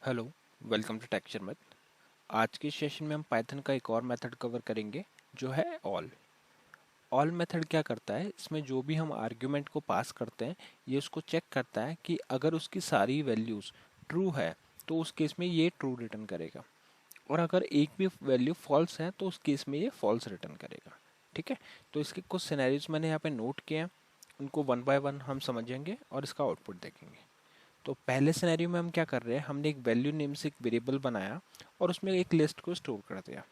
Hello, welcome to texture math. आज के session में हम पाइथन का एक और मेथड कवर करेंगे जो है ऑल। ऑल मेथड क्या करता है, इसमें जो भी हम आर्ग्यूमेंट को पास करते हैं ये उसको चेक करता है कि अगर उसकी सारी वैल्यूज़ ट्रू है तो उस केस में ये ट्रू रिटर्न करेगा, और अगर एक भी वैल्यू फॉल्स है तो उस केस में ये फॉल्स रिटर्न करेगा। ठीक है, तो इसके कुछ सिनेरियोज मैंने यहाँ पे नोट किए हैं, उनको वन बाय वन हम समझेंगे और इसका आउटपुट देखेंगे। तो पहले सिनेरियो में हम क्या कर रहे हैं, हमने एक वैल्यू नेम से एक वेरिएबल बनाया और उसमें एक लिस्ट को स्टोर कर दिया।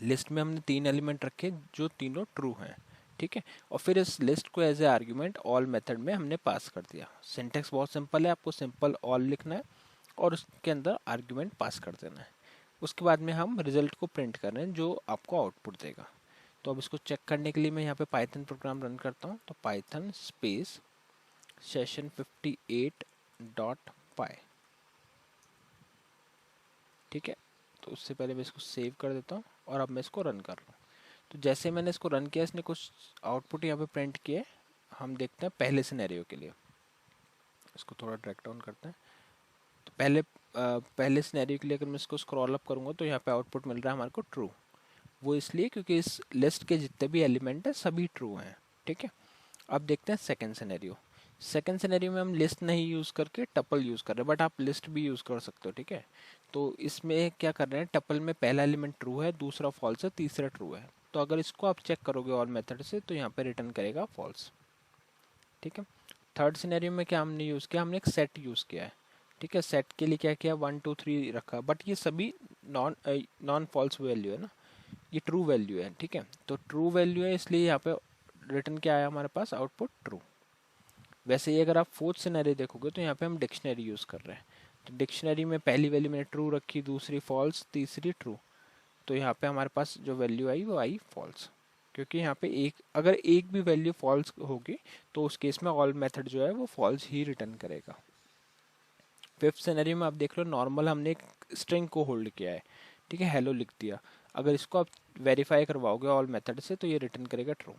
लिस्ट में हमने तीन एलिमेंट रखे जो तीनों ट्रू हैं। ठीक है, और फिर इस लिस्ट को as a argument all method में हमने पास कर दिया। सिंटेक्स बहुत सिंपल है, आपको सिंपल ऑल लिखना है और उसके अंदर आर्ग्यूमेंट पास कर देना है। उसके बाद में हम रिजल्ट को प्रिंट कर रहे हैं जो आपको आउटपुट देगा। तो अब इसको चेक करने के लिए मैं यहाँ पे पाइथन प्रोग्राम रन करता हूँ। तो पाइथन स्पेस सेशन 58 डॉट पाई। ठीक है, तो उससे पहले मैं इसको सेव कर देता हूँ और अब मैं इसको रन कर रहा हूँ। तो जैसे मैंने इसको रन किया, इसने कुछ आउटपुट यहाँ पे प्रिंट किए। हम देखते हैं पहले सिनेरियो के लिए। इसको थोड़ा ड्रैग डाउन करते हैं। तो पहले सिनेरियो के लिए अगर मैं इसको स्क्रॉल अप करूँगा तो यहाँ पे आउटपुट मिल रहा है हमारे को ट्रू। वो इसलिए क्योंकि इस लिस्ट के जितने भी एलिमेंट हैं सभी ट्रू हैं। ठीक है, अब देखते हैं सेकंड सिनेरियो। सेकंड सिनेरियो में हम लिस्ट नहीं यूज़ करके टपल यूज़ कर रहे हैं, बट आप लिस्ट भी यूज़ कर सकते हो। ठीक है, तो इसमें क्या कर रहे हैं, टपल में पहला एलिमेंट ट्रू है, दूसरा फॉल्स है, तीसरा ट्रू है। तो अगर इसको आप चेक करोगे और मेथड से तो यहाँ पे रिटर्न करेगा फॉल्स। ठीक है, थर्ड सिनेरियो में क्या हमने यूज़ किया, हमने एक सेट यूज़ किया है। ठीक है, सेट के लिए क्या किया, 1 2 3 रखा, बट ये सभी नॉन नॉन फॉल्स वैल्यू है ना, ये ट्रू वैल्यू है। ठीक है, तो ट्रू वैल्यू है इसलिए यहाँ पे रिटर्न क्या आया हमारे पास, आउटपुट ट्रू। वैसे ही अगर आप फोर्थ सिनेरियो देखोगे तो यहाँ पे हम डिक्शनरी यूज़ कर रहे हैं। तो डिक्शनरी में पहली वैल्यू मैंने ट्रू रखी, दूसरी फॉल्स, तीसरी ट्रू। तो यहाँ पे हमारे पास जो वैल्यू आई वो आई फॉल्स, क्योंकि यहाँ पे अगर एक भी वैल्यू फॉल्स होगी तो उस केस में ऑल मेथड जो है वो फॉल्स ही रिटर्न करेगा। फिफ्थ सिनेरियो में आप देख लो, नॉर्मल हमने एक स्ट्रिंग को होल्ड किया है। ठीक है, हेलो लिख दिया। अगर इसको आप वेरीफाई करवाओगे ऑल मेथड से तो ये रिटर्न करेगा ट्रू।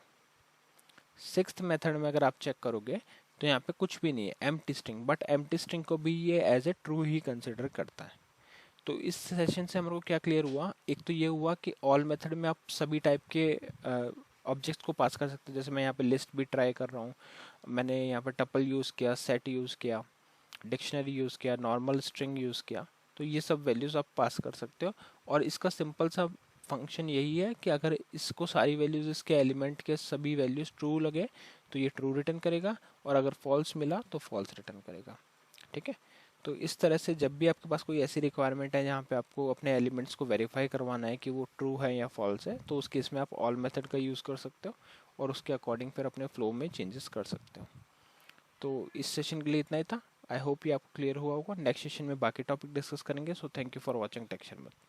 सिक्स्थ मेथड में अगर आप चेक करोगे तो यहाँ पे कुछ भी नहीं है, empty string, but empty string को भी ये एज ए ट्रू ही कंसिडर करता है। तो इस सेशन से हमको क्या क्लियर हुआ, एक तो ये हुआ कि ऑल मेथड में आप सभी टाइप के ऑब्जेक्ट्स को पास कर सकते हैं। जैसे मैं यहाँ पे लिस्ट भी ट्राई कर रहा हूँ, मैंने यहाँ पे टपल यूज़ किया, सेट यूज़ किया, डिक्शनरी यूज़ किया, नॉर्मल स्ट्रिंग यूज़ किया। तो ये सब वैल्यूज़ आप पास कर सकते हो, और इसका सिंपल सा फंक्शन यही है कि अगर इसको सारी वैल्यूज़, इसके एलिमेंट के सभी वैल्यूज़ ट्रू लगे तो ये ट्रू रिटर्न करेगा, और अगर फॉल्स मिला तो फॉल्स रिटर्न करेगा। ठीक है, तो इस तरह से जब भी आपके पास कोई ऐसी रिक्वायरमेंट है जहाँ पे आपको अपने एलिमेंट्स को वेरीफाई करवाना है कि वो ट्रू है या फॉल्स है, तो उस केस में आप ऑल मेथड का यूज़ कर सकते हो और उसके अकॉर्डिंग फिर अपने फ्लो में चेंजेस कर सकते हो। तो इस सेशन के लिए इतना ही था। आई होप ये आपको क्लियर हुआ होगा। नेक्स्ट सेशन में बाकी टॉपिक डिस्कस करेंगे। So thank you for watching texture math.